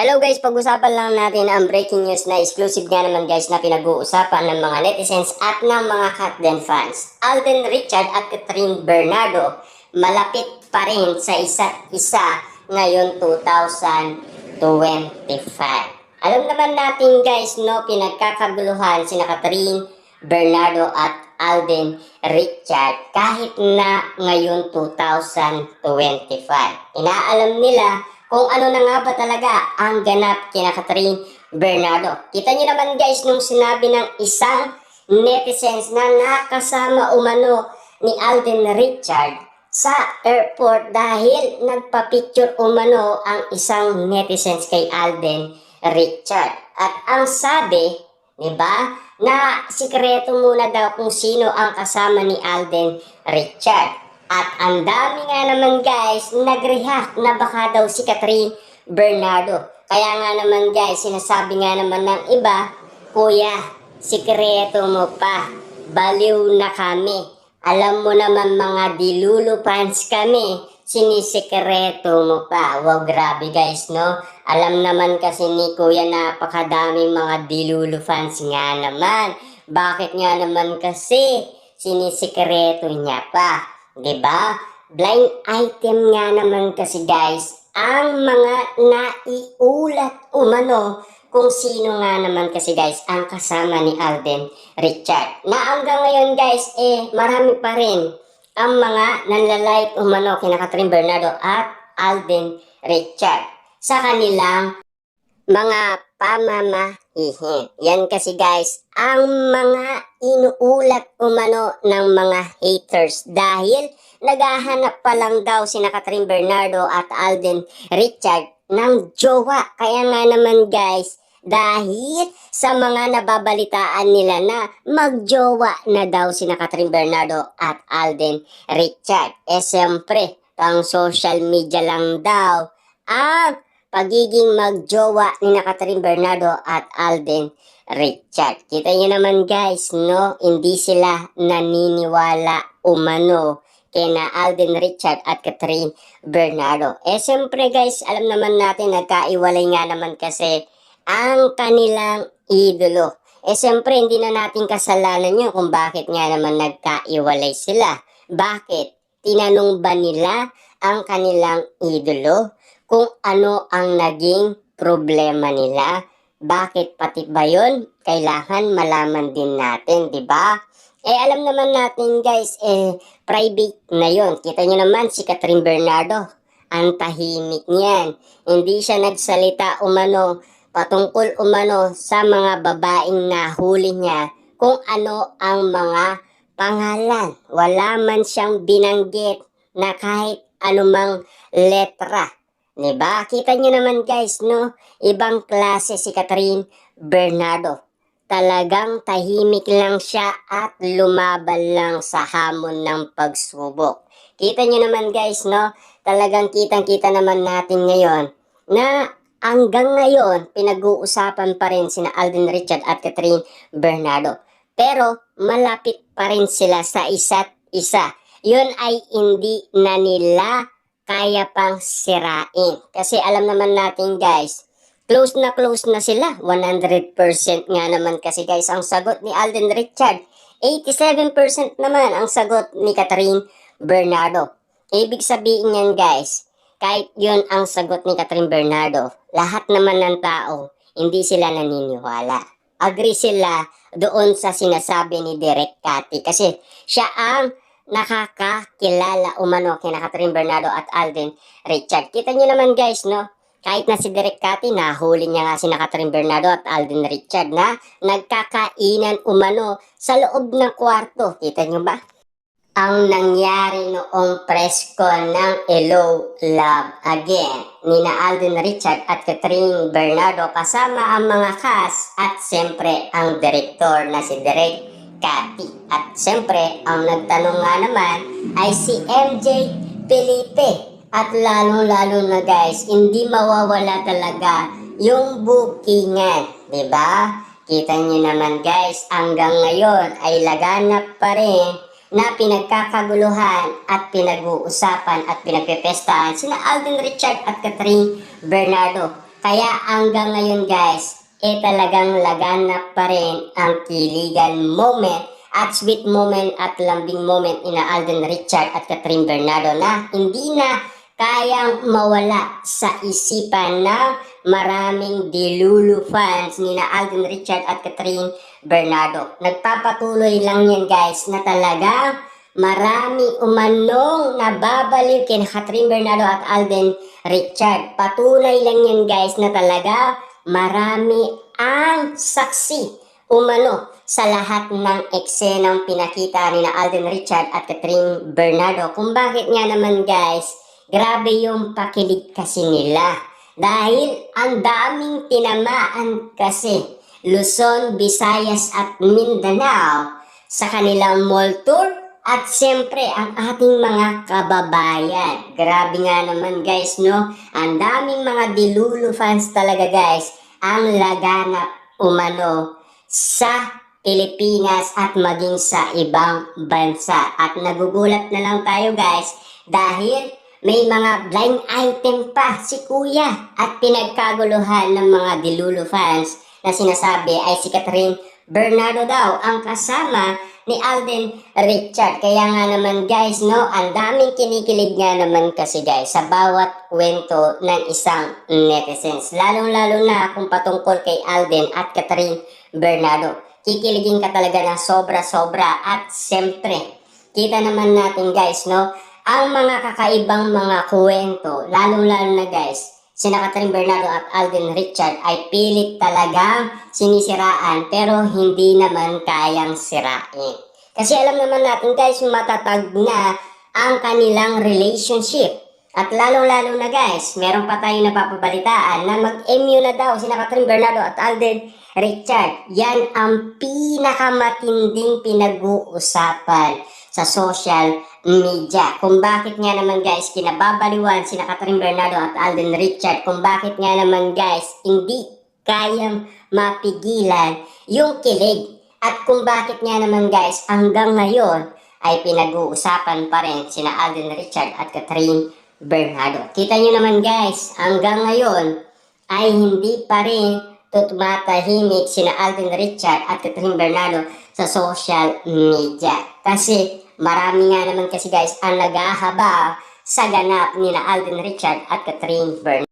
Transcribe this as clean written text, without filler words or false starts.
Hello guys, pag-usapan lang natin ang breaking news na exclusive nga naman guys na pinag-uusapan ng mga netizens at ng mga Katden fans. Alden Richard at Catherine Bernardo malapit pa rin sa isa't isa ngayon 2025. Alam naman natin guys no, pinagkakaguluhan sina Catherine Bernardo at Alden Richard kahit na ngayon 2025. Inaalam nila kung ano na nga ba talaga ang ganap kina Catherine Bernardo. Kita niyo naman guys nung sinabi ng isang netizens na nakasama umano ni Alden Richard sa airport dahil nagpa-picture umano ang isang netizens kay Alden Richard. At ang sabi, di ba, na sikreto muna daw kung sino ang kasama ni Alden Richard. At ang dami nga naman guys nag-react na baka daw si Catherine Bernardo. Kaya nga naman guys, sinasabi nga naman ng iba, Kuya, sikreto mo pa, baliw na kami. Alam mo naman mga Dilulu fans kami, sinisikreto mo pa. Wow, grabe guys, no? Alam naman kasi ni Kuya napakadaming mga Dilulu fans nga naman. Bakit nga naman kasi sinisikreto niya pa? Diba? Blind item nga naman kasi guys ang mga naiulat umano kung sino nga naman kasi guys ang kasama ni Alden Richard. Na hanggang ngayon guys marami pa rin ang mga nanlalait umano kina Catherine Bernardo at Alden Richard sa kanilang mga pamamahihin. Yan kasi guys, ang mga inuulat umano ng mga haters dahil naghahanap pa lang daw sina Catherine Bernardo at Alden Richard ng jowa. Kaya nga naman guys, dahil sa mga nababalitaan nila na magjowa na daw sina Catherine Bernardo at Alden Richard. Siyempre, pang social media lang daw ang pagiging magjowa ni Catherine Bernardo at Alden Richard. Kita niyo naman guys, no? Hindi sila naniniwala umano kina Alden Richard at Catherine Bernardo. Siyempre guys, alam naman natin nagkaiwalay nga naman kasi ang kanilang idolo. Siyempre hindi na natin kasalanan yun kung bakit nga naman nagkaiwalay sila. Bakit? Tinanong ba nila ang kanilang idolo kung ano ang naging problema nila? Bakit pati ba yun? Kailangan malaman din natin, di ba? Alam naman natin guys, private na yun. Kita nyo naman si Catherine Bernardo, ang tahimik niyan. Hindi siya nagsalita umano, patungkol umano sa mga babaeng nahuli niya kung ano ang mga pangalan. Wala man siyang binanggit na kahit anumang letra. Diba? Kita nyo naman guys, no? Ibang klase si Catherine Bernardo. Talagang tahimik lang siya at lumaban lang sa hamon ng pagsubok. Kita nyo naman guys, no? Talagang kitang-kita naman natin ngayon na hanggang ngayon pinag-uusapan pa rin sina Alden Richard at Catherine Bernardo. Pero malapit pa rin sila sa isa't isa. Yun ay hindi na nila kaya pang sirain. Kasi alam naman natin guys, close na sila. 100% nga naman kasi guys ang sagot ni Alden Richard. 87% naman ang sagot ni Catherine Bernardo. Ibig sabihin yan guys, kahit yun ang sagot ni Catherine Bernardo, lahat naman ng tao, hindi sila naniniwala. Agree sila doon sa sinasabi ni Direk Cathy kasi siya ang nakakakilala umano kina Catherine Bernardo at Alden Richard. Kita nyo naman guys, no? Kahit na si Direk Cathy, nahuli niya nga si Catherine Bernardo at Alden Richard na nagkakainan umano sa loob ng kwarto. Kita nyo ba? Ang nangyari noong press con ng Hello Love Again ni Alden Richard at Catherine Bernardo kasama ang mga cast at siyempre ang direktor na si Direk Cathy. At siyempre, ang nagtanong nga naman ay si MJ Felipe. At lalong-lalo na guys, hindi mawawala talaga yung bookingan. Diba? Kita nyo naman guys, hanggang ngayon ay laganap pa rin na pinagkakaguluhan at pinag-uusapan at pinagpepestahan sina Alden Richard at Catherine Bernardo. Kaya hanggang ngayon guys, talagang laganap pa rin ang kiligan moment at sweet moment at lambing moment ina Alden Richard at Catherine Bernardo na hindi na kayang mawala sa isipan ng maraming Delulu fans ni na Alden Richard at Catherine Bernardo. Nagpapatuloy lang yan guys na talagang marami umanong nababaliw kina Catherine Bernardo at Alden Richard. Patunay lang yan guys na talaga marami ang saksi umano sa lahat ng eksenang pinakita ni na Alden Richard at Catherine Bernardo. Kung bakit nga naman guys, grabe yung pakilig kasi nila. Dahil ang daming tinamaan kasi Luzon, Visayas at Mindanao sa kanilang mall tour. At siyempre, ang ating mga kababayan. Grabe nga naman guys, no? Ang daming mga Delulu fans talaga guys ang laganap umano sa Pilipinas at maging sa ibang bansa. At nagugulat na lang tayo guys dahil may mga blind item pa si Kuya at pinagkaguluhan ng mga Delulu fans na sinasabi ay si Catherine Bernardo daw ang kasama ni Alden Richard. Kaya nga naman guys, no, ang daming kinikilig nga naman kasi guys sa bawat kwento ng isang netizens. Lalong-lalo na kung patungkol kay Alden at Catherine Bernardo. Kikiligin ka talaga ng sobra-sobra at siyempre, kita naman natin guys, no, ang mga kakaibang mga kwento, lalong-lalo na guys, sina Catherine Bernardo at Alden Richard ay pilit talagang sinisiraan pero hindi naman kayang sirain. Kasi alam naman natin guys, matatag na ang kanilang relationship. At lalong-lalo na guys, meron pa tayong napapabalitaan na mag-MU na daw sina Catherine Bernardo at Alden Richard. Yan ang pinakamatinding pinag-uusapan sa social media. Kung bakit nga naman guys kinababaliwan sina Catherine Bernardo at Alden Richard, kung bakit nga naman guys hindi kayang mapigilan yung kilig, at kung bakit nga naman guys hanggang ngayon ay pinag-uusapan pa rin sina Alden Richard at Catherine Bernardo. Kita nyo naman guys, hanggang ngayon ay hindi pa rin tumatahimik sina Alden Richard at Catherine Bernardo sa social media. Kasi marami nga naman kasi guys ang naghahaba sa ganap ni na Alden Richard at Catherine Bernardo.